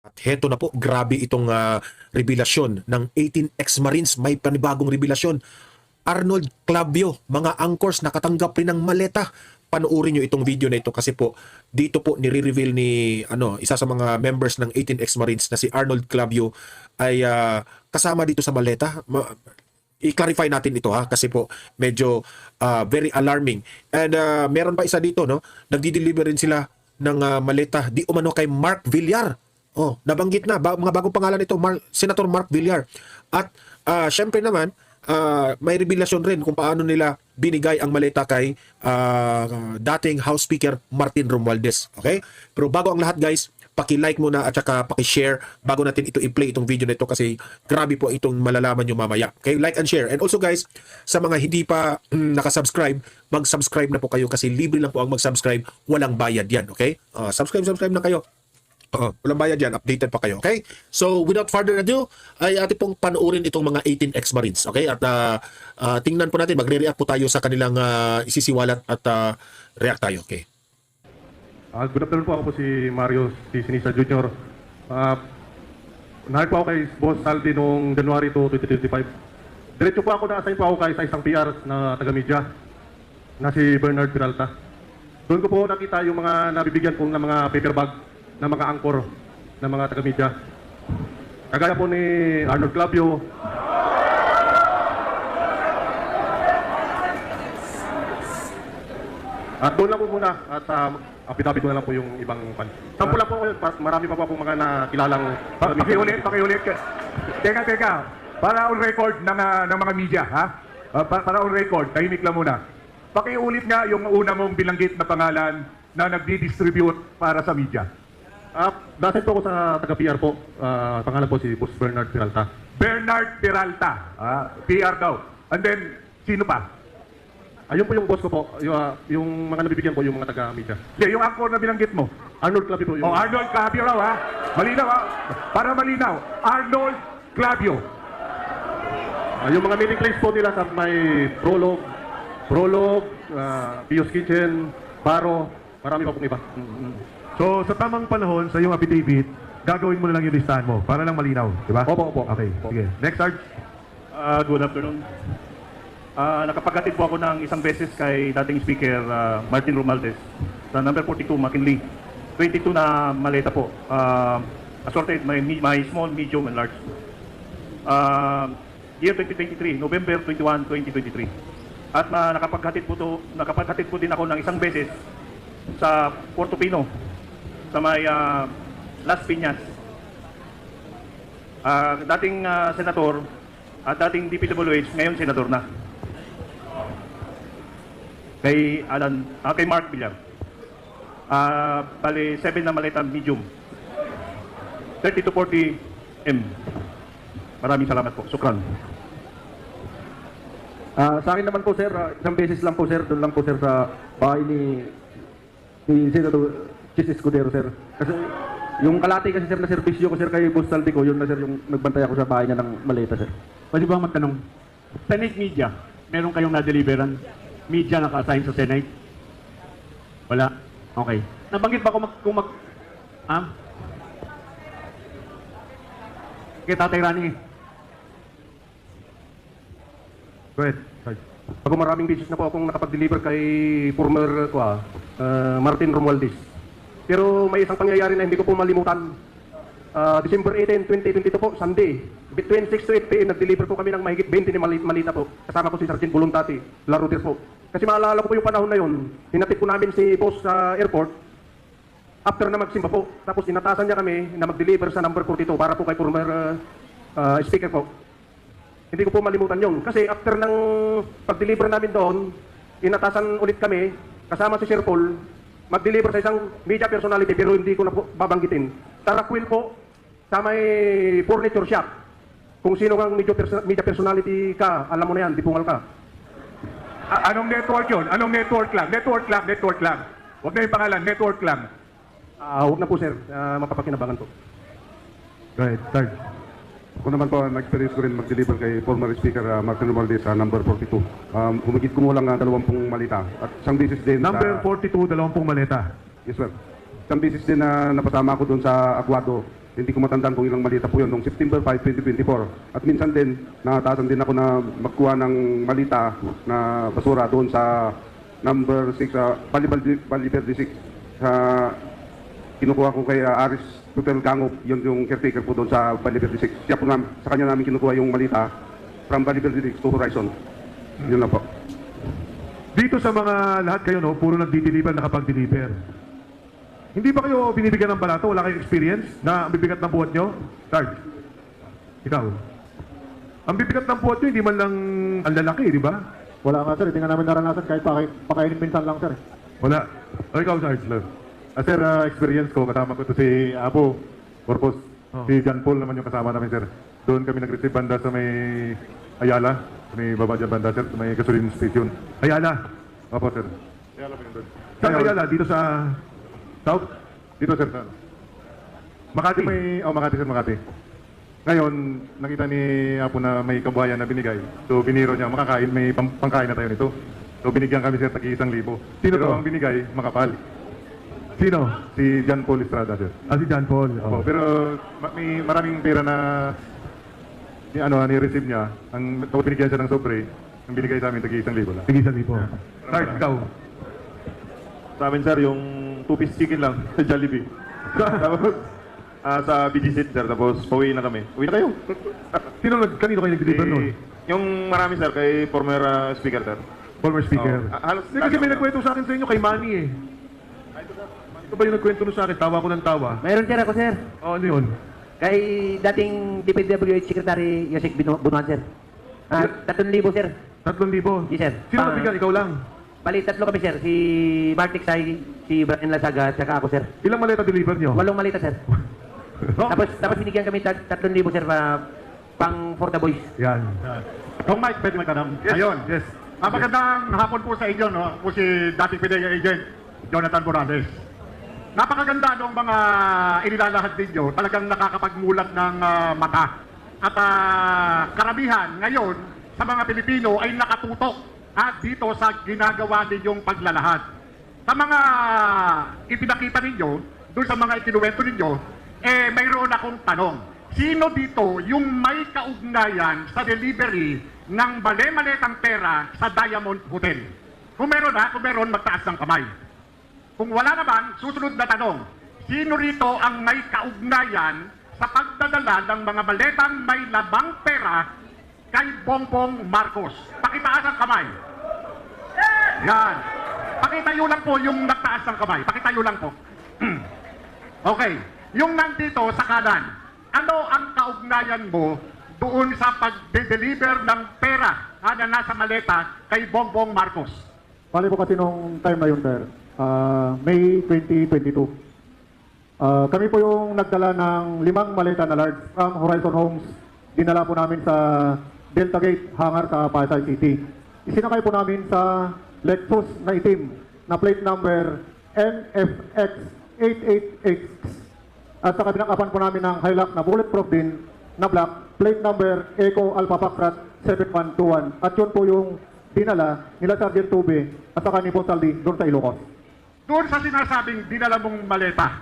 At heto na po, grabe itong revelasyon ng 18 ex-Marines. May panibagong revelasyon. Arnold Clavio, mga anchors nakatanggap rin ng maleta. Panoorin nyo itong video na ito kasi po dito po nire-reveal ni isa sa mga members ng 18 ex-Marines na si Arnold Clavio ay kasama dito sa maleta. I-clarify natin ito kasi po medyo very alarming. And meron pa isa dito, nagdi-deliver rin sila ng maleta di umano kay Mark Villar. Nabanggit na mga bagong pangalan ito, Senator Mark Villar. At syempre naman may revelasyon rin kung paano nila binigay ang maleta kay dating House Speaker Martin Romualdez. Okay? Pero bago ang lahat guys, paki-like muna at saka paki-share bago natin ito i-play itong video na ito kasi grabe po itong malalaman nyo mamaya. Okay? Like and share. And also guys, sa mga hindi pa nakasubscribe, mag-subscribe na po kayo kasi libre lang po ang mag-subscribe. Walang bayad yan. Okay? Subscribe na kayo. Walang bayad yan, updated pa kayo, okay? So, without further ado, ay atin pong panoorin itong mga 18 ex-Marines, okay? At tingnan po natin, magre-react po tayo sa kanilang isisiwalat at react tayo, okay? Good afternoon po, ako po si Mario C. Sinisa Jr. Nahal po ako kay Boss Saldi noong January 2, 2025. Diretso po ako, na-assign po ako kay sa isang PR na taga-media na si Bernard Peralta. Doon ko po nakita yung mga nabibigyan kong ng mga paper bag na mga angkor na mga taga-media. Kagaya po ni Arnold Clavio. At doon lang po muna at apit-apit na lang po yung ibang pan. Sample lang po, marami pa po akong mga nakilalang Pakiulit. Teka. Para on record ng mga media, ha? Para on record, tahimik lang muna. Pakiulit nga yung una mong bilanggit na pangalan na nagdi-distribute para sa media. Dapat po ako sa taga-PR po. Pangalan po si Boss Bernard Peralta. Bernard Peralta, PR daw. And then, sino pa? Ayun po yung boss ko po. Yung mga nabibigyan po yung mga taga-media. Yung angkor na binanggit mo. Arnold Clavio po. Arnold Clavio raw, ha? Malinaw, ha? Para malinaw. Arnold Clavio. Yung mga meeting place po nila sa may Prolog, Pio's Kitchen, Baro, marami pa pong iba. So, sa tamang panahon, sa iyong affidavit, gagawin mo na lang yung listahan mo para lang malinaw, di ba? Opo. Okay, sige. Next, Sarge. Good afternoon. Nakapaghatid po ako ng isang beses kay dating Speaker Martin Romualdez sa number 42 McKinley. 22 na maleta po. Assorted, may small, medium, and large. Year 2023, November 21, 2023. At nakapaghatid po din ako ng isang beses sa Puerto Pino, sa may Las Piñas. Dating senator at dating DPWH, ngayon senador na. Kay Mark Villar. Bali 7 na maleta medium. 30 to 40 M. Maraming salamat po. Sukran. Sa akin naman po sir, isang beses lang po sir, doon lang po sir sa bahay ni Senator Chis Escudero sir. Kasi yung kalati kasi sir na serbisyo ko sir kay Boss Saldi ko, yun na sir yung nagbantay ako sa bahay niya ng maleta sir. Pwede ba magtanong? Senate media, meron kayong na-deliveran? Media naka-assign sa Senate? Wala? Okay. Nabanggit ba kung mag... Okay, Tatay Rani. Go ahead, Sarge. Pag maraming beses na po akong nakapag-deliver kay former Martin Romualdez. Pero may isang pangyayari na hindi ko po malimutan. December 18, 2022 po, Sunday. Between 6 to 8 p.m. nag-deliver po kami ng mahigit 20 na malita po. Kasama ko si Sergeant Voluntati, Laruder po. Kasi maalala ko po yung panahon na yun, hinatid po namin si boss sa airport. After na magsimba po, tapos inatasan niya kami na mag-deliver sa number 42 para po kay former speaker po. Hindi ko po malimutan yun. Kasi after ng pag-deliver namin doon, inatasan ulit kami, kasama si Sir Paul, mag-deliver sa isang media personality pero hindi ko na po babanggitin. Tarakwil po sa may furniture shop. Kung sino kang media personality ka, alam mo na yan, dipungal ka. Anong network yun? Anong network lang? Network lang. Huwag na yung pangalan, network lang. Huwag na po sir, mapapakinabangan po. Go ahead, Sarge. Ako naman po, na-experience ko rin mag-deliver kay former Speaker Martin Romualdez sa number 42. Humigit ko mo lang 20 malita. At isang beses din Number 42, 20 maleta. Yes sir. Isang beses din na napasama ko doon sa Aguado Hindi ko matandaan kung ilang malita po yun. Noong September 5, 2024. At minsan din, nataasan din ako na magkuha ng malita na basura doon sa number 6, Baliberde 6. Kinukuha ko kay Aris Tutel Gangop, yun yung caretaker po doon sa Baliberde 6. Siya po sa kanya namin kinukuha yung malita from Baliberde 6 to Horizon. Yun na po. Dito sa mga lahat kayo, no, puro nag-deliver, nakapag-deliver. Hindi ba kayo binibigyan ng balato? Wala kayong experience na ang bibigat ng buhat nyo? Sarge, ikaw. Ang bibigat ng buhat nyo, hindi man lang ang lalaki, di ba? Wala nga sir, hindi nga namin naranasan kahit pakainin minsan lang sir. Wala. O ikaw, Sarge, love. Sir, experience ko, kasama ko to si Apo, Corpus. Oh. Si John Paul naman yung kasama namin, sir. Doon kami nag-receive banda sa may Ayala, sa may baba dyan banda, sir, sa may gasoline station. Ayala. Opo, sir. Ayala po yun doon. Saan Ngayon, Ayala? Dito sa South? Dito, sir. Sir. Makati? Makati, sir, Makati. Ngayon, nakita ni Apo na may kabuhayan na binigay. So, biniro niya, makakain, may pangkain na tayo nito. So, binigyan kami, sir, tagi 1,000. Sino Pero to? ang binigay, makapal. Sino? Si John Paul Estrada, sir. Si John Paul. Oh, Oh. pero may maraming pera na ni-receive niya. Ang binigyan siya ng sobre, ang binigay sa amin, tagi 1,000 lang. Sige, sabi po. Sarge, ikaw. Sa amin, sir, yung 2-piece chicken lang sa Jollibee. Tapos, sa BGC, sir, tapos pauwi na kami. Uwi na kayo. Kanino kayo nag-deliver nun? Yung marami, sir, kay former speaker, sir. Former speaker. Oh, halos Hindi, kasi may nagkwento sa akin sa inyo kay Manny eh. Ito ba yung nagkwento nun sa akin? Tawa ko ng tawa. Mayroon sir ako sir. Oh, ano yun? Kay dating DPWH Secretary Yosek Bunuan sir. 3,000 sir. 3,000? Yes, sir. Sino nabigyan? Ikaw lang? Bali, 3 kami sir. Si Martik Say, si Brian Lasaga, at saka ako sir. Ilang maleta deliver nyo? 8 malita sir. Tapos binigyan kami 3,000 sir pang for the boys. Yan. Kung Mike, pwede magtanong. Yes. Ayun. Yes. Magandang hapon po sa inyo, no? Po si dating PDEA agent, Jonathan Morales. Napakaganda ng mga inilalahad ninyo, talagang nakakapagmulat ng mata. At karamihan ngayon sa mga Pilipino ay nakatutok dito sa ginagawa ninyong paglalahad. Sa mga ipinakita ninyo, doon sa mga ikinuwento ninyo, mayroon akong tanong. Sino dito yung may kaugnayan sa delivery ng mali-maletang pera sa Diamond Hotel? Kung meron, magtaas ng kamay. Kung wala naman, susunod na tanong. Sino rito ang may kaugnayan sa pagdadala ng mga maletang may labang pera kay Bongbong Marcos? Pakitaas ang kamay. Yan. Pakitayo lang po yung nagtaas ng kamay. Pakitayo lang po. Okay. Yung nandito sa kanan, ano ang kaugnayan mo doon sa pag-deliver ng pera na nasa maleta kay Bongbong Marcos? Bali po kasi nung time na yun, sir, May 2022. Kami po yung nagdala ng 5 maleta na large from Horizon Homes. Dinala po namin sa Delta Gate hangar sa Pasay City. Isinakay po namin sa Lexus na itim na plate number NFX 8886. At saka pinakapan po namin ng Hilux na bulletproof din na black, plate number Eco Alpha Foxtrot 7121. At yun po yung dinala nila Sergeant Tube at saka ni Ponsaldi doon sa Ilocos. Doon sa sinasabing dinala mong maleta,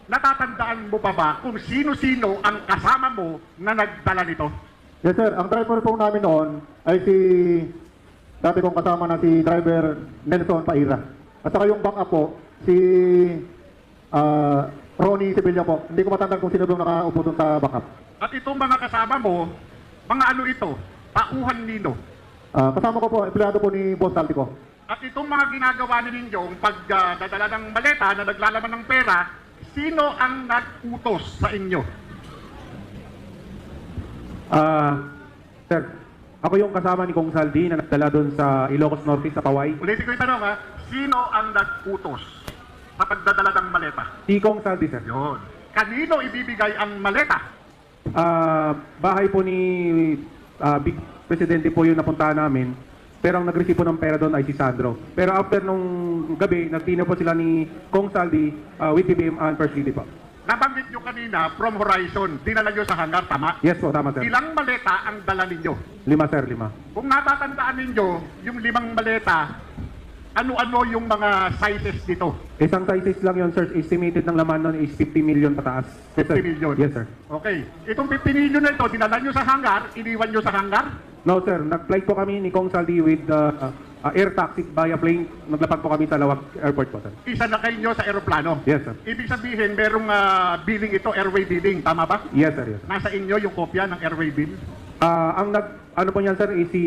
natatandaan mo pa ba kung sino-sino ang kasama mo na nagdala nito? Yes sir, ang driver po namin noon ay si dati kong kasama na si driver Nelson Paira. At saka yung backup po, si Ronnie Sevilla po. Hindi ko matandaan kung sino yung nakaupo doon sa backup. At itong mga kasama mo, mga ano ito? Tauhan nino. Kasama ko po, empleyado po ni Boss Taltico. At itong mga ginagawa ninyong pagdadala ng maleta na naglalaman ng pera, sino ang nag-utos sa inyo? Sir, ako yung kasama ni Kong Saldi na nagdala doon sa Ilocos Norte sa Paway. Ulitin ko yung tanong sino ang nag-utos sa pagdadala ng maleta? Si Kong Saldi, sir. Yun. Kanino ibibigay ang maleta? Bahay po ni Big Presidente po yung napuntahan namin. Pero ang nag-receive po ng pera doon ay si Sandro. Pero after nung gabi, nagtina po sila ni Kong Saldi with BBM and First Lady po. Nabanggit nyo kanina, from Horizon, dinala nyo sa hangar, tama? Yes po, tama sir. Ilang maleta ang dala ninyo? 5 sir, 5. Kung natatandaan ninyo, yung 5 maleta, ano-ano yung mga sizes dito? Isang sizes lang yun, sir. Estimated ng laman nun is 50 million pataas. Yes, 50 sir. million? Yes, sir. Okay. Itong 50 million na ito, dinala nyo sa hangar, iniwan nyo sa hangar? No, sir. Nag-flight po kami ni Kong Saldi with air taxi via plane. Naglapag po kami sa Lawag Airport po, sir. Isa na kayo nyo sa aeroplano? Yes, sir. Ibig sabihin, merong billing ito, airway billing, tama ba? Yes, sir. Yes, sir. Nasa inyo yung kopya ng airway bill? Ano po niyan, sir, is si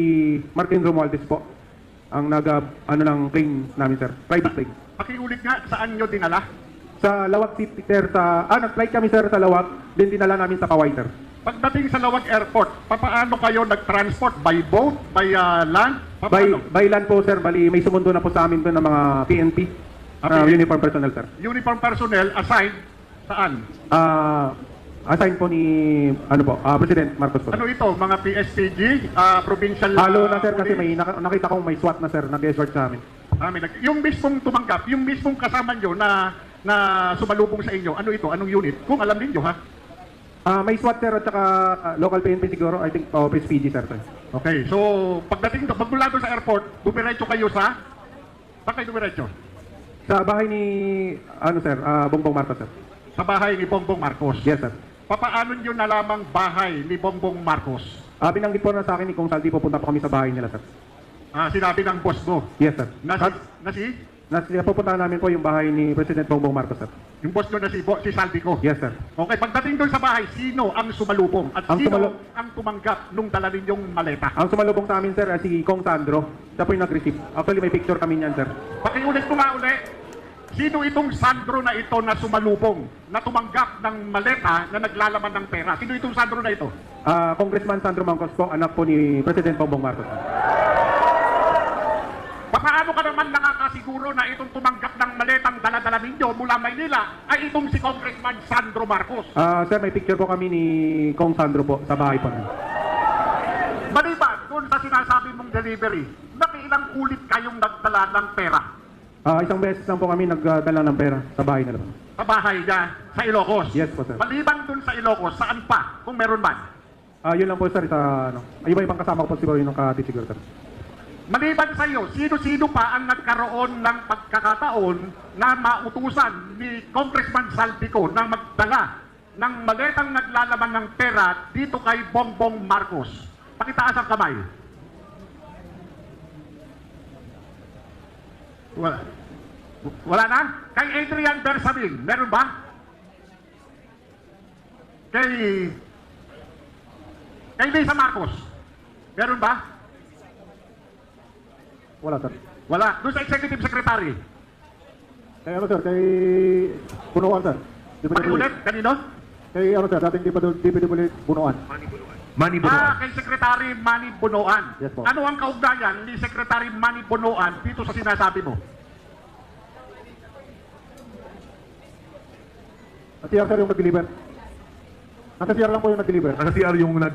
Martin Romualdez po. Ang ng plane namin, sir. Private plane. Pakiulit nga, saan nyo dinala? Sa Lawag City, sir, nag-flight kami, sir, sa Lawag. Then dinala namin sa Kawai, sir. Pagdating sa Lawag Airport, paano kayo nag-transport? By boat? By land? Paano? By land po, sir. Bali, may sumundo na po sa amin po ng mga PNP. Uniform personnel, sir. Uniform personnel assigned saan? Assign po ni, President Marcos po. Ano ito? Mga PSPG? Provincial... Halo na, sir, kasi police? may nakita kong may SWAT na, sir, nag-escort sa amin. Yung mismong tumanggap, yung mismong kasama nyo na sumalubong sa inyo, ano ito? Anong unit? Kung alam ninyo, ha? May SWAT, sir, at saka local PNP siguro. I think PSPG, sir. Okay, so pagdating doon, magmula doon sa airport, dumiretso kayo sa... Saan kayo dumiretso? Sa bahay ni, sir, Bongbong Marcos, sir. Sa bahay ni Bongbong Marcos. Yes, sir. Paano nyo nalamang bahay ni Bongbong Marcos? Binanggit po na sa akin ni Kong Saldi, pupunta po kami sa bahay nila, sir. Sinabi ng boss mo. Yes, sir. Pupunta namin po yung bahay ni President Bongbong Marcos, sir. yung boss nyo na si Saldico. Yes, sir. Okay, pagdating doon sa bahay, sino ang sumalubong? At Ang sino ang tumanggap nung dala ninyong maleta? Ang sumalubong sa amin, sir, si Kong Sandro. Siya po yung nag-receive. Actually, may picture kami niyan, sir. Pakiulit ko nga uli. Sino itong Sandro na ito na sumalubong, na tumanggap ng maleta na naglalaman ng pera? Sino itong Sandro na ito? Congressman Sandro Mangcos po, anak po ni President Bongbong Marcos. Paano ka naman nakakasiguro na itong tumanggap ng maletang dala-dala ninyo mula Maynila ay itong si Congressman Sandro Marcos? Sir, may picture po kami ni Kong Sandro po sa bahay po. Maliban doon sa sinasabi mong delivery, nakiilang ulit kayong nagdala ng pera? Isang beses lang po kami nagdala ng pera sa bahay nila. Sa bahay niya, sa Ilocos? Yes po, sir. Maliban doon sa Ilocos, saan pa, kung meron man? Yun lang po, sir, sa iba-ibang kasama ko po siguro yung nakati siguro, sir. Maliban sa iyo, sino-sino pa ang nagkaroon ng pagkakataon na mautusan ni Congressman Saldico na magdala ng maletang naglalaman ng pera dito kay Bongbong Marcos? Pakitaas ang kamay. Wala na? Kay Adrian Bersamin, meron ba? Kay Lisa Marcos, meron ba? Wala, sir. Wala. Doon sa Executive Secretary. Kay sir, kay Bunuan, sir. Pakiulit, kanino? Kay sir, dating DPW Bunuan. Manny Kay Secretary Manny Bonoan. Yes, po. Ano ang kaugnayan ni Secretary Manny Bonoan dito sa sinasabi mo? At sir yung nag-deliver. Nasa CR lang po yung nag-deliver. Nasa CR yung Nasa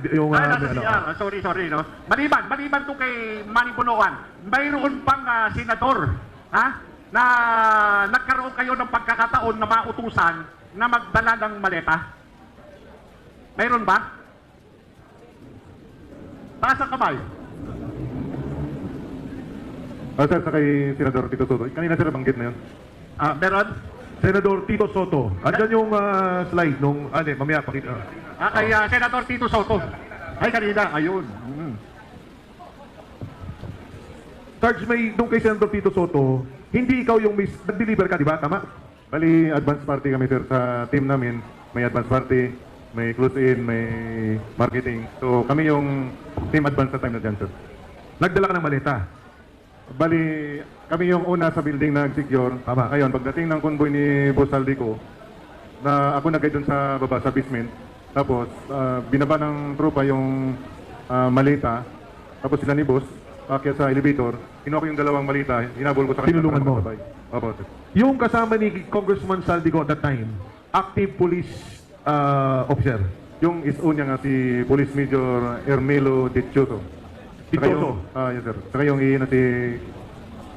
CR. Sorry, no? Maliban to kay Manny Bonoan, mayroon pang senador, na nagkaroon kayo ng pagkakataon na mautusan na magdala ng maleta? Mayroon ba? Taas ang kamay. Sir, sa kay Senador Tito Soto. Kanina sir, banggit na yun. Meron? Senador Tito Soto. Andyan yung slide nung... mamaya pakita. Kay Senator Tito Soto. Ay, kanina. Ayun. Sarge, nung kay Senador Tito Soto, hindi ikaw yung nag-deliver ka, di ba? Tama? Bali, advance party kami sir sa team namin. May advance party, may close-in, may marketing. So kami yung team advance sa time na dyan sir. Nagdala ka ng maleta. Bali, kami yung una sa building na nag-secure. Tama. Ngayon, pagdating ng convoy ni Boss Saldico, na ako nag-guide dun sa baba, sa basement. Tapos, binaba ng tropa yung malita. Tapos sila ni Boss, akyat sa elevator. Kinuha ko yung dalawang malita, hinabol ko sa kanila. Tinulungan mo? Opo, sir. Yung kasama ni Congressman Saldico at that time, active police officer. Yung SO niya nga si Police Major Ermelo Dichoso. Dichoso? Yes sir. Saka yung iina si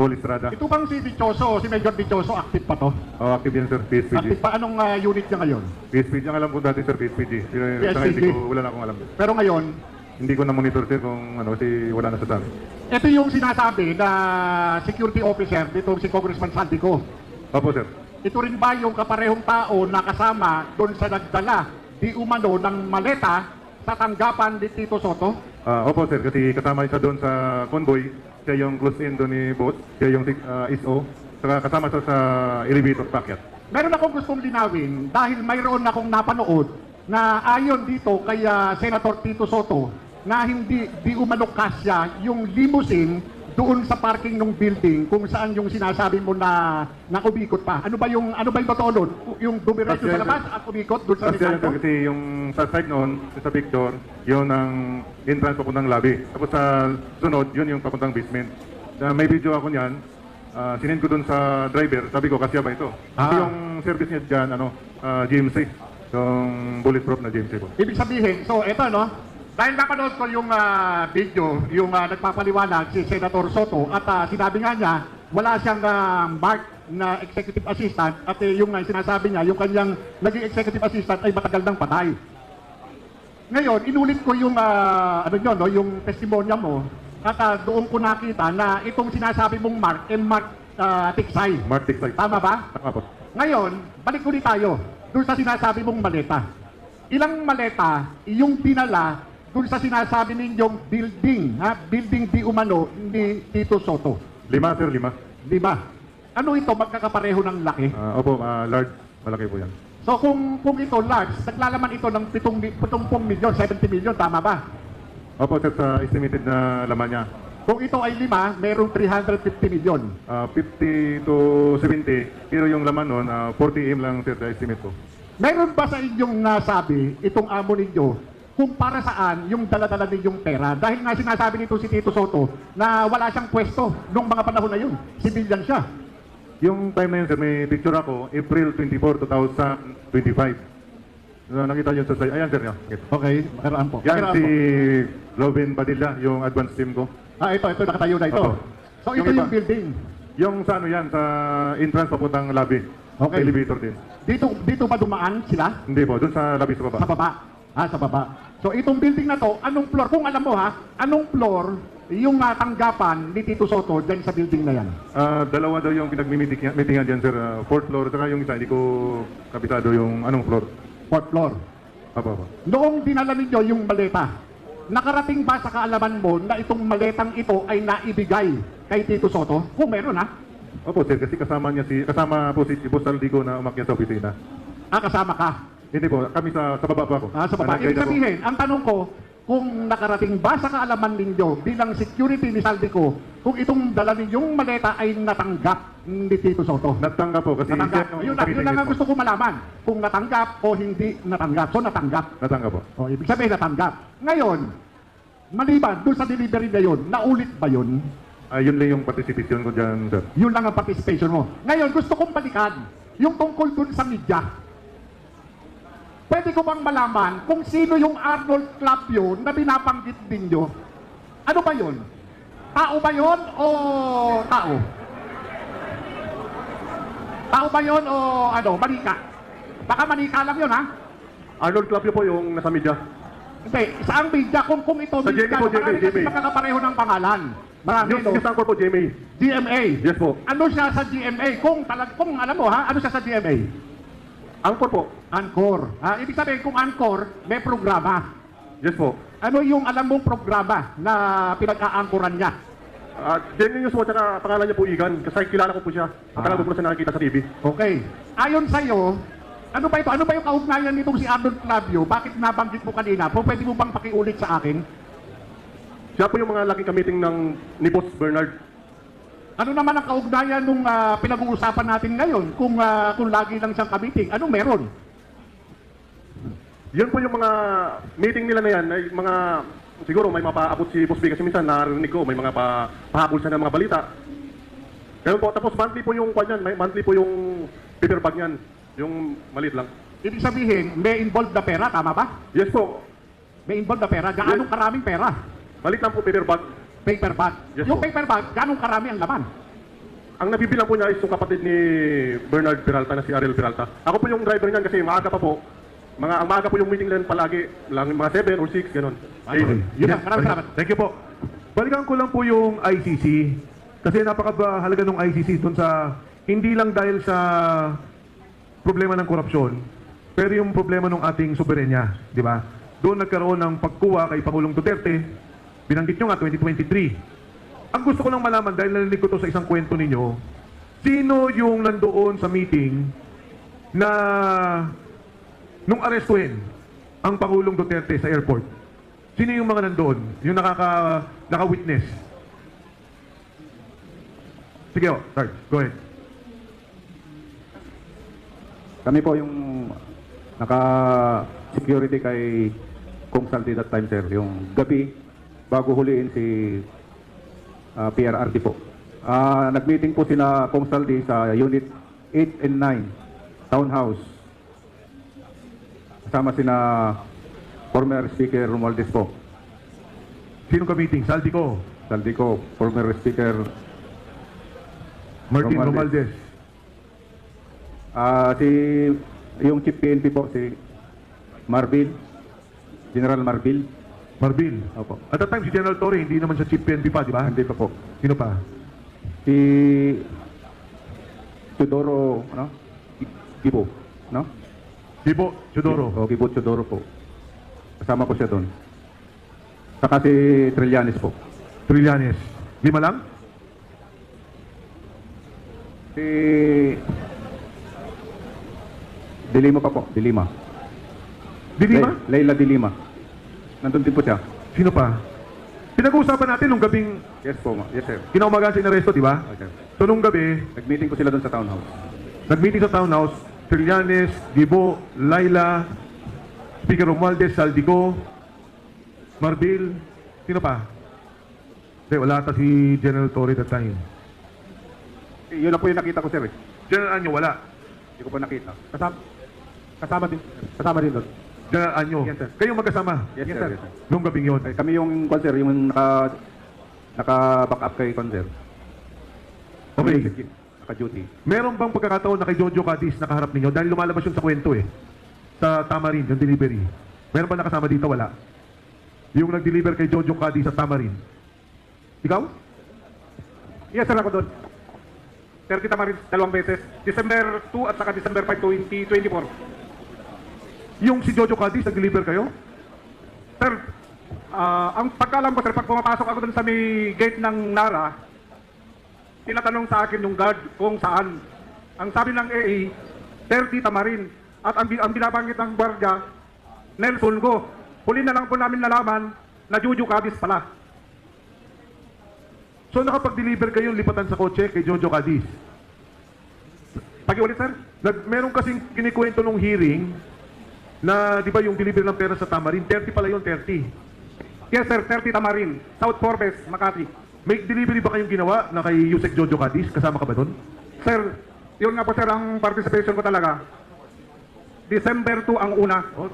Police Rada. Ito bang si Dichoso, si Major Dichoso, active pa to? Active yan sir, PSPG. Active pa? Anong unit niya ngayon? PSPG, ang alam ko dati sir, PSPG. Saka hindi ko, wala na akong alam. Pero ngayon, hindi ko na-monitor sir kung ano, kasi wala na sa dami. Ito yung sinasabi na security officer dito si Congressman Saldico. Opo sir. Ito rin ba yung kaparehong tao na kasama doon sa nagdala di umano ng maleta sa tanggapan ni Tito Soto? Opo sir, kasi kasama siya doon sa convoy. Siya yung close in doon ni boss, siya yung SO. Saka kasama siya sa elevator packet. Meron akong gustong linawin dahil mayroon akong napanood na ayon dito kay Senator Tito Soto na hindi di umano kasya yung limousine doon sa parking ng building kung saan yung sinasabi mo na umikot pa. Ano ba yung totoo doon? Yung dumiretso sa labas at umikot doon sa Kasi yan, lisanto? kasi yung sa side noon, sa picture, yun ang entrance papuntang lobby. Tapos sa sunod, yun yung papuntang basement. May video ako niyan, sinend ko dun sa driver, sabi ko, kasya ba ito? Kasi yung service niya dyan, GMC, yung bulletproof na GMC po. Ibig sabihin, so eto no, dahil napanood ko yung video, yung nagpapaliwanag si Senator Soto at sinabi nga niya, wala siyang mark na executive assistant at yung sinasabi niya, yung kanyang naging executive assistant ay matagal nang patay. Ngayon, inulit ko yung yung testimonya mo at doon ko nakita na itong sinasabi mong mark ay mark Tiksay. Mark Tiksay. Tama ba? Tama po. Ngayon, balik ulit tayo doon sa sinasabi mong maleta. Ilang maleta yung dinala doon sa sinasabi ninyong building di umano ni Tito Soto? 5 sir, 5. 5. Ano ito, magkakapareho ng laki? Opo, large, malaki po yan. So kung ito large, naglalaman ito ng 70 milyon, 70 milyon, tama ba? Opo sir, sa estimated na laman niya. Kung ito ay 5, merong 350 milyon. 50 to 70, pero yung laman nun, 40 m lang sir, sa estimate ko. Meron ba sa inyong nasabi, itong amo ninyo, kung para saan yung dala-dala ninyong pera? Dahil nga sinasabi nito si Tito Soto na wala siyang pwesto nung mga panahon na yun. Civilian siya. Yung time na yun sir, may picture ako, April 24, 2025. Nakita yun sa side. Ayan sir, yan. Okay, makaraan po. Yan Makaraan si po. Robin Padilla, yung advance team ko. Ito, nakatayo na ito. Opo. So ito Yung iba. yung building. Yung sa ano yan, sa entrance papuntang lobby. Okay. Elevator din. Dito ba dumaan sila? Hindi po, dun sa lobby sa baba. Sa baba. Sa baba. So itong building na to, anong floor? Kung alam mo anong floor yung tanggapan ni Tito Soto dyan sa building na yan? Dalawa daw yung pinag-meetingan dyan sir. Fourth floor, saka yung isa, hindi ko kabisado yung anong floor. Fourth floor. Apa. Noong dinala ninyo yung maleta, nakarating ba sa kaalaman mo na itong maletang ito ay naibigay kay Tito Soto? Kung meron Opo sir, kasi kasama po si Boss Saldico na umakyat sa opisina. kasama ka. Hindi po, kami sa baba po ako. Sa baba. Ibig sabihin, ang tanong ko, kung nakarating ba sa kaalaman ninyo bilang security ni Saldico, kung itong dala ninyong maleta ay natanggap ni Tito Soto? Natanggap po kasi Natanggap. Yun lang ang gusto ko malaman. Kung natanggap o hindi natanggap. So natanggap. Natanggap po. O, ibig sabihin natanggap. Ngayon, maliban doon sa delivery na yun, naulit ba yun? Yun lang yung participation ko dyan sir. Yun lang ang participation mo. Ngayon, gusto kong balikan yung tungkol dun sa media. Pwede ko bang malaman kung sino yung Arnold Clapio na binabanggit ninyo? Ano ba yun? Tao ba yun o tao? Tao ba yun o manika? Baka manika lang yun, Arnold Clapio po yung nasa media. Hindi, saang media? Kung ito Sa media, GMA po, marami kasi GMA. magkakapareho ng pangalan. Marami, Yung news po, GMA. GMA. Yes po. Ano siya sa GMA? Kung alam mo ano siya sa GMA? Angkor po. Anchor. Ibig sabihin, kung Anchor, may programa. Yes po. Ano yung alam mong programa na pinag-aangkoran niya? GMA News po, tsaka pangalan niya po Igan. Kasi kilala ko po siya. Matagal ko po na siya nakikita sa TV. Okay. Ayon sa'yo, ano ba ito? Ano ba yung kaugnayan nitong si Arnold Clavio? Bakit nabanggit mo kanina? Pwede mo bang pakiulit sa akin? Siya po yung mga laging kamiting ni Boss Bernard. Ano naman ang kaugnayan nung pinag-uusapan natin ngayon? Kung lagi lang siyang kamiting, anong meron? Yun po yung mga meeting nila na yan, ay mga, siguro may mapaabot si Boss B kasi minsan narinig ko, may mga pahabol siya ng mga balita. Ganun po, tapos monthly po yung kwan yan, monthly po yung paper bag yan, yung maliit lang. Ibig sabihin, may involved na pera, tama ba? Yes po, May involved na pera. Gaano karaming pera? maliit lang po paper bag. Paper bag. Yes, Yung po. paper bag, gaano karami ang laman? Ang nabibilang po niya is yung kapatid ni Bernard Peralta na si Ariel Peralta. Ako po yung driver niyan kasi maaga pa po. Ang maaga po yung meeting lang palagi, lang mga 7 or 6, ganun. Okay. Yun lang, maraming salamat. Thank you po. Balikan ko lang po yung ICC. Kasi napakahalaga ng ICC dun sa, hindi lang dahil sa problema ng korupsyon, pero yung problema ng ating soberenya, di ba? Doon nagkaroon ng pagkuha kay Pangulong Duterte, binanggit nyo nga 2023. Ang gusto ko lang malaman, dahil narinig ko to sa isang kwento ninyo, sino yung nandoon sa meeting na nung arestuhin ang Pangulong Duterte sa airport? Sino yung mga nandoon? Yung naka-witness? Sige, Sarge, go ahead. Kami po yung naka-security kay Kung Saldi that time, sir. Yung gabi, bago huliin si PRRD po. Nag-meeting po sila Kung Saldi sa Unit 8 and 9, Townhouse. Kasama sina former Speaker Romualdez po. Sino ka meeting? Saldi ko. Saldi ko, former Speaker Martin Romualdez. Romualdez. Yung Chief PNP po, si Marbil, General Marbil. Marbil. Opo. At that time, si General Torre, hindi naman siya Chief PNP pa, di ba? Hindi pa po. Sino pa? Si Teodoro, ano? Gibo, no? Gibo Chodoro. O, Gibo Teodoro po. Kasama po siya doon. Saka si Trillanes po. Trillanes. 5 lang? Si Dilima pa po, Dilima. Dilima? Leila Dilima. Nandun din po siya. Sino pa? Pinag-uusapan natin nung gabing Yes po, yes sir. kinaumagaan sa inaresto, di ba? Okay. So nung gabi, Nag-meeting po sila doon sa townhouse. nag-meeting sa townhouse, Trillanes, Gibo, Laila, Speaker Romualdez, Saldico, Marbil, sino pa? Hindi, wala ata si General Torre that time. Yun na po yung nakita ko sir. General Anyo, wala. Hindi ko pa nakita. Kasama din doon. General Anyo, Yes, sir. kayong magkasama Yes, sir. Yes, sir. nung gabing yun. Kami yung konser, yung naka-back up kay konser. Okay. Naka-duty. Meron bang pagkakataon na kay Jojo Cadiz nakaharap ninyo? Dahil lumalabas yun sa kwento eh. Sa Tamarin, yung delivery. Meron ba nakasama dito? Wala. Yung nag-deliver kay Jojo Cadiz sa Tamarin. Ikaw? Yes, sir, ako doon. 30 Tamarins, 2 beses. December 2 at saka December 5, 2024. Yung si Jojo Cadiz, nag-deliver kayo? Sir, ang pagkalam ko, sir, pag pumapasok ako doon sa may gate ng Nara, tinatanong sa akin yung guard kung saan. Ang sabi ng AA, 30 Tamarin. At ang binabanggit ng gwardiya, Nelson Go. Huli na lang po namin nalaman na Jojo Cadiz pala. So nakapag-deliver kayo lipatan sa kotse kay Jojo Cadiz. Pakiulit, sir. Meron kasing kinikwento nung hearing na, di ba yung deliver ng pera sa Tamarin, 30 pala yun, 30. Yes, sir, 30 Tamarin. South Forbes, Makati. May delivery ba kayong ginawa na kay Yusek Jojo Cadiz? Kasama ka ba doon? Sir, yun nga po, sir, ang participation ko talaga. December 2 ang una. Oh,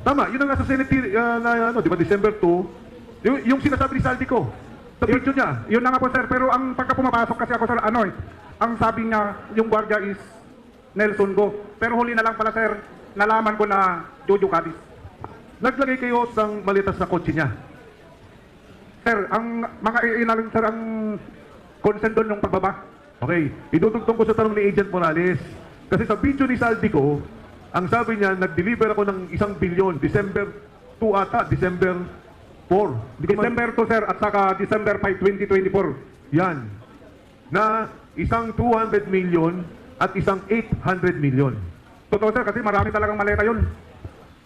tama, yun ang nasa Senate, di ba, December 2, yung sinasabi ni Saldi ko, sa video niya. Yun na nga po, sir. Pero ang pagka pumapasok kasi ako, sir, ang sabi niya, yung guardia is Nelson Go. Pero huli na lang pala, sir, nalaman ko na Jojo Cadiz. Naglagay kayo ng malitas na kotse niya. Sir, ang mga inalim, sir, ang consent doon yung pagbaba. Okay, idudugtong ko sa tanong ni Agent Morales. Kasi sa video ni Saldi ko, ang sabi niya, nag-deliver ako ng 1 billion, December 2 ata, December 4. December 2, sir, at saka December 5, 2024. Yan. Na isang 200 million at isang 800 million. Totoo, sir, kasi marami talagang maleta yun.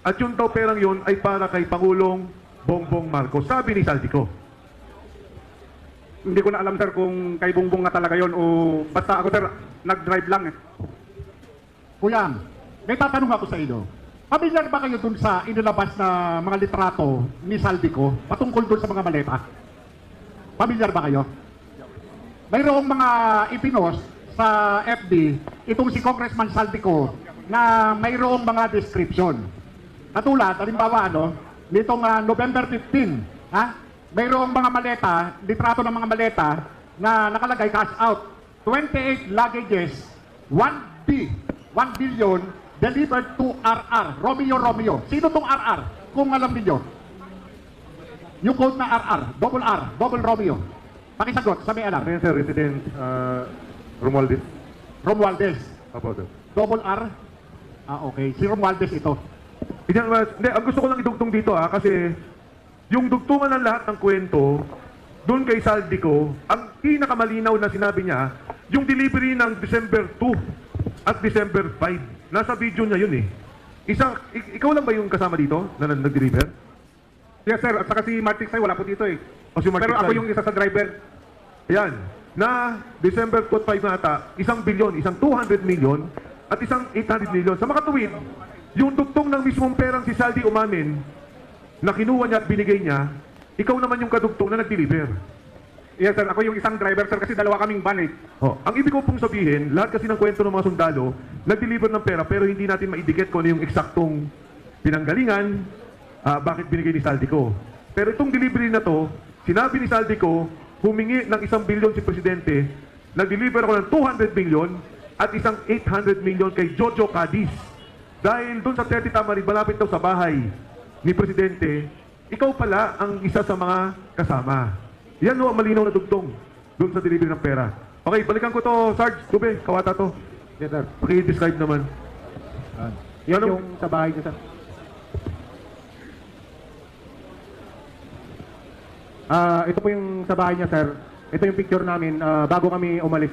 At yung daw perang yun ay para kay Pangulong Bongbong Marcos. Sabi ni Saldi ko. Hindi ko na alam, sir, kung kay Bongbong nga talaga yun o basta ako, sir, nag-drive lang eh. Kuya, may tatanong ako sa inyo. Pamilyar ba kayo dun sa inilabas na mga litrato ni Saldico patungkol dun sa mga maleta? Pamilyar ba kayo? Mayroong mga ipinost sa FB itong si Congressman Saldico na mayroong mga description. Katulad, halimbawa, nitong November 15, mayroong mga maleta, litrato ng mga maleta na nakalagay cash out, 28 luggages, 1 billion delivered to RR, Romeo. Sino tong RR? Kung alam niyo. Yung code na RR, double Romeo. Pakisagot sa may alam. Ayan, sir, Resident Romualdez. Romualdez, Apo, sir. double R. Okay. Si Romualdez ito. Hindi, ang gusto ko lang idugtong dito kasi yung dugtungan ng lahat ng kwento, doon kay Saldico, ang pinakamalinaw na sinabi niya, yung delivery ng December 2 at December 5. Nasa video niya yun eh. Ikaw lang ba yung kasama dito na nag-deliver? Yes, sir. At saka si Martin Say, wala po dito eh. O si Martin Pero ako Say? yung isa sa driver. Ayan, na December 5 na ata, 1 bilyon, isang 200 million, at isang 800 million. Sa makatuwid, yung dugtong ng mismong perang si Saldi umamin, na kinuha niya at binigay niya, ikaw naman yung kadugtong na nag-deliver. Yes, sir. Ako yung isang driver, sir, kasi dalawa kaming van eh. Ang ibig ko pong sabihin, lahat kasi ng kwento ng mga sundalo, nag-deliver ng pera pero hindi natin maidikit kung ano yung eksaktong pinanggalingan, bakit binigay ni Saldico. Pero itong delivery na to, sinabi ni Saldico, humingi ng 1 bilyon si Presidente, nag-deliver ako ng 200 million at isang 800 million kay Jojo Cadiz. Dahil doon sa 30 Tamarin, malapit daw sa bahay ni Presidente, ikaw pala ang isa sa mga kasama. Yan o, ang malinaw na dugtong doon sa delivery ng pera. Okay, balikan ko to, Sarge, Tube, kawata to. Yes, sir. Paki-describe naman. Yan Ano? yung sa bahay niyo, sir. Ito po yung sa bahay niya, sir. Ito yung picture namin bago kami umalis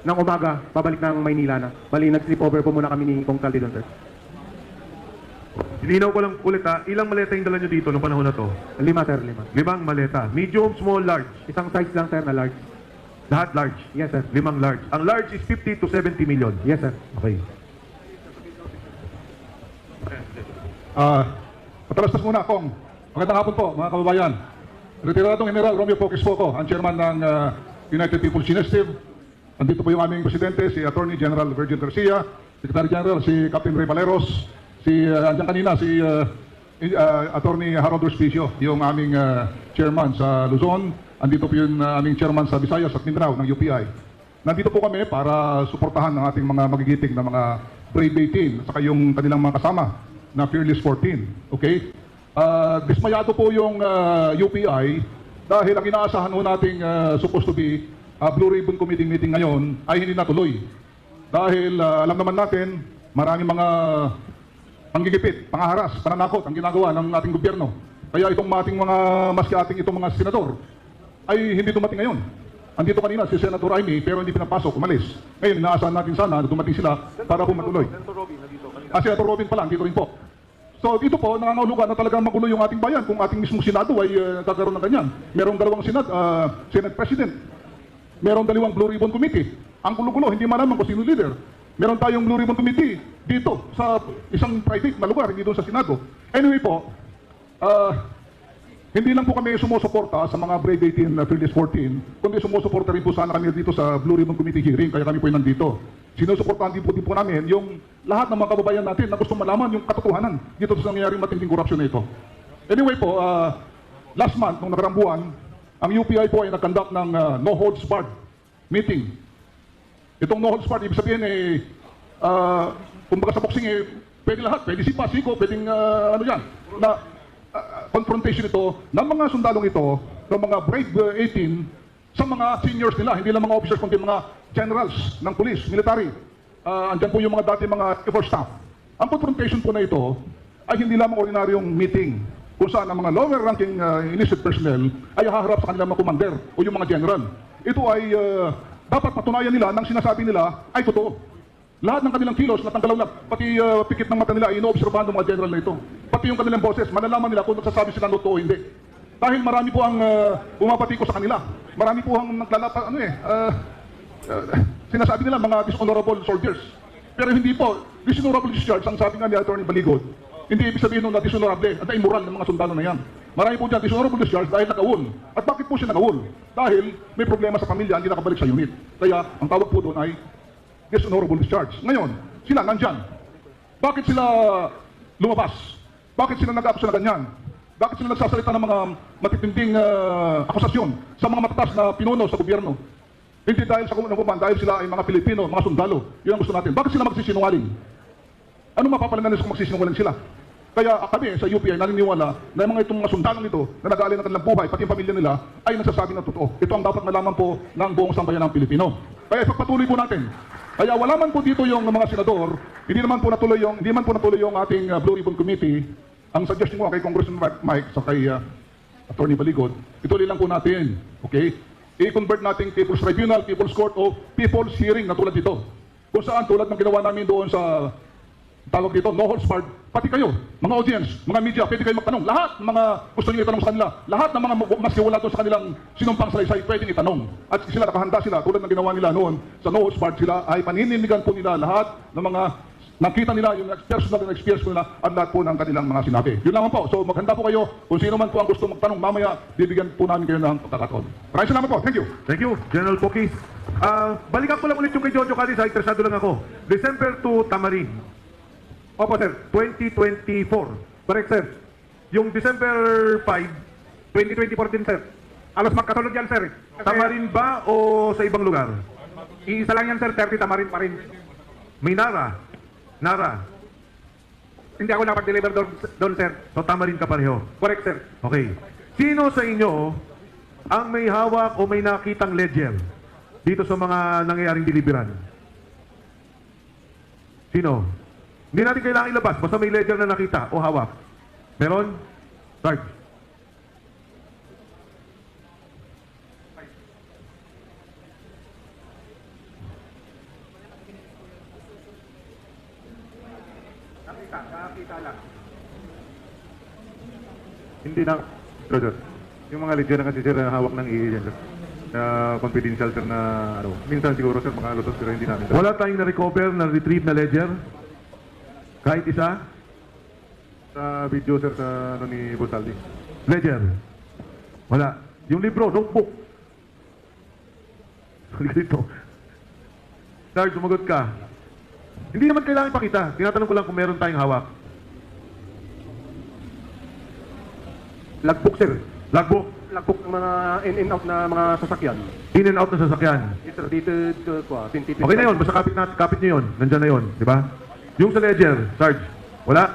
ng umaga, pabalik ng Maynila na. Bali, nag-sleep over po muna kami ni Kong Saldi doon, sir. Ilinaw ko lang ulit ilang maleta yung dala nyo dito noong panahon na to? 5, sir, 5. 5 maleta. Medium, small, large. Isang size lang, sir, na large. Lahat large. Yes, sir. 5 large. Ang large is 50 to 70 million. Yes, sir. Okay. Patalastas muna, Kong. Magandang hapon po, mga kababayan. Retiradong General Romeo Pokis po ako, ang chairman ng United People's Initiative. Andito po yung aming presidente, si Attorney General Virgil Garcia, Secretary General si Captain Ray Valeros, andyan kanina si Attorney Harold Respicio, yung aming chairman sa Luzon. Andito po yung aming chairman sa Visayas at Mindanao ng UPI. Nandito po kami para suportahan ang ating mga magigiting na mga Brave 18 at saka yung kanilang mga kasama na Fearless 14. Okay? Dismayado po yung UPI dahil ang inaasahan ho nating supposed to be Blue Ribbon Committee meeting ngayon ay hindi natuloy. Dahil alam naman natin, maraming mga panggigipit, pangaharas, pananakot ang ginagawa ng ating gobyerno. Kaya itong ating mga, maski ating itong mga senador, ay hindi dumating ngayon. Andito kanina si Senator Amy pero hindi pinapasok, umalis. Ngayon, inaasahan natin sana na dumating sila para po matuloy. Senator Robin pala, dito rin po. So dito po, nangangahulugan na talagang magulo yung ating bayan kung ating mismong Senado ay kakaroon ng ganyan. Merong dalawang Senate President. Merong dalawang Blue Ribbon Committee. Ang gulo-gulo, hindi malaman kung sino leader. Meron tayong Blue Ribbon Committee dito sa isang private na lugar, hindi doon sa Senado. Anyway po, hindi lang po kami sumusuporta sa mga Brave 18 na Fearless 14, kundi sumusuporta rin po sana kami dito sa Blue Ribbon Committee hearing, kaya kami po yung nandito. Sinusuportahan din po namin yung lahat ng mga kababayan natin na gusto malaman yung katotohanan dito sa nangyayaring matinding korupsyon na ito. Anyway po, last month, nung nakarang buwan, ang UPI po ay nag-conduct ng no holds barred meeting. Itong no holds barred, ibig sabihin kumbaga sa boxing pwede lahat, pwede si Pasiko, pwedeng ano yan, na confrontation ito ng mga sundalong ito, ng mga Brave 18 sa mga seniors nila, hindi lang mga officers kundi mga generals ng police, military. Andyan po yung mga dati mga Air Force staff. Ang confrontation po na ito ay hindi lamang ordinaryong meeting kung saan ang mga lower ranking enlisted personnel ay haharap sa kanilang mga commander o yung mga general. Ito ay dapat patunayan nila nang sinasabi nila ay totoo. Lahat ng kanilang kilos natanggalaw na, pati pikit ng mata nila, inoobserbahan ng mga general na ito. Pati yung kanilang boses, malalaman nila kung nagsasabi sila totoo o hindi. Dahil marami po ang pumapatiko sa kanila. Marami po ang naglalapa, sinasabi nila mga dishonorable soldiers. Pero hindi po, dishonorable discharge, ang sabi nga ni Attorney Baligod, hindi ibig sabihin nung na dishonorable at na immoral ng mga sundalo na yan. Marami po dyan dishonorable discharge dahil nag-awol. At bakit po siya nag-awol? Dahil may problema sa pamilya, hindi nakabalik sa unit. Kaya ang tawag po doon ay dishonorable discharge. Ngayon, sila nandyan. Bakit sila lumabas? Bakit sila nag-aakusa na ganyan? Bakit sila nagsasalita ng mga matitinding akusasyon sa mga matatas na pinuno sa gobyerno? Hindi dahil sa kumunan dahil sila ay mga Pilipino, mga sundalo. Yun ang gusto natin. Bakit sila magsisinungaling? Ano mapapalangan nila kung magsisinungaling sila? Kaya kami sa UP ay naniniwala na mga itong mga sundalo nito na nag-aalay ng kanilang buhay, pati yung pamilya nila, ay nagsasabi ng totoo. Ito ang dapat malaman po ng buong sambayan ng Pilipino. Kaya ipagpatuloy po natin. Kaya wala man po dito yung mga senador, hindi man po natuloy yung ating Blue Ribbon Committee. Ang suggestion ko kay Congressman Mike sa kay Attorney Baligod, ituloy lang po natin. Okay? I-convert natin People's Tribunal, People's Court o People's Hearing na tulad dito. Kung saan tulad ng ginawa namin doon sa tawag dito, no holds barred, pati kayo, mga audience, mga media, pwede kayo magtanong. Lahat ng mga gusto nyo itanong sa kanila, lahat ng mga maski wala doon sa kanilang sinumpang salaysay, pwedeng itanong. At sila, nakahanda sila, tulad ng ginawa nila noon, sa no holds barred sila, ay panininigan po nila lahat ng mga nakita nila, yung personal na experience ko nila, at lahat po ng kanilang mga sinabi. Yun lang po. So maghanda po kayo, kung sino man po ang gusto magtanong, mamaya, bibigyan po namin kayo ng pagkakataon. Maraming salamat po. Thank you. Thank you, General Pokis. Balikan ko lang ulit yung kay Jojo Cadiz, interesado lang ako. December 2, Tamarin. Opo, sir. 2024. Correct, sir. Yung December 5, 2024 din, sir. Alos magkasunod yan, sir. Tamarin ba o sa ibang lugar? Iisa lang yan, sir. 30 Tamarin pa rin. May Nara. Hindi ako nakapag-deliver doon, sir. So, Tamarin ka pareho. Correct, sir. Okay. Sino sa inyo ang may hawak o may nakitang ledger dito sa mga nangyayaring deliveran? Sino? Hindi natin kailangan ilabas. Basta may ledger na nakita o hawak. Meron? Sarge. Nakita lang. Hindi na, Roger. Yung mga ledger na kasi sir na hawak ng EA dyan, sir. Na confidential sir na ano. Minsan siguro sir makalutos pero hindi namin. Wala tayong na-recover, na-retrieve na ledger? Kahit isa? Sa video sir sa ano ni Bosaldi. Ledger? Wala. Yung libro, notebook. Dito. Sarge, sumagot ka. Hindi naman kailangan ipakita. Tinatanong ko lang kung meron tayong hawak. Logbook, sir. Logbook. Logbook ng mga in and out na mga sasakyan. In and out na sasakyan. Yes, sir. Dito, Okay na yun. Basta kapit nyo yun. Nandyan na yun. Di ba? Yung sa ledger, Sarge, wala?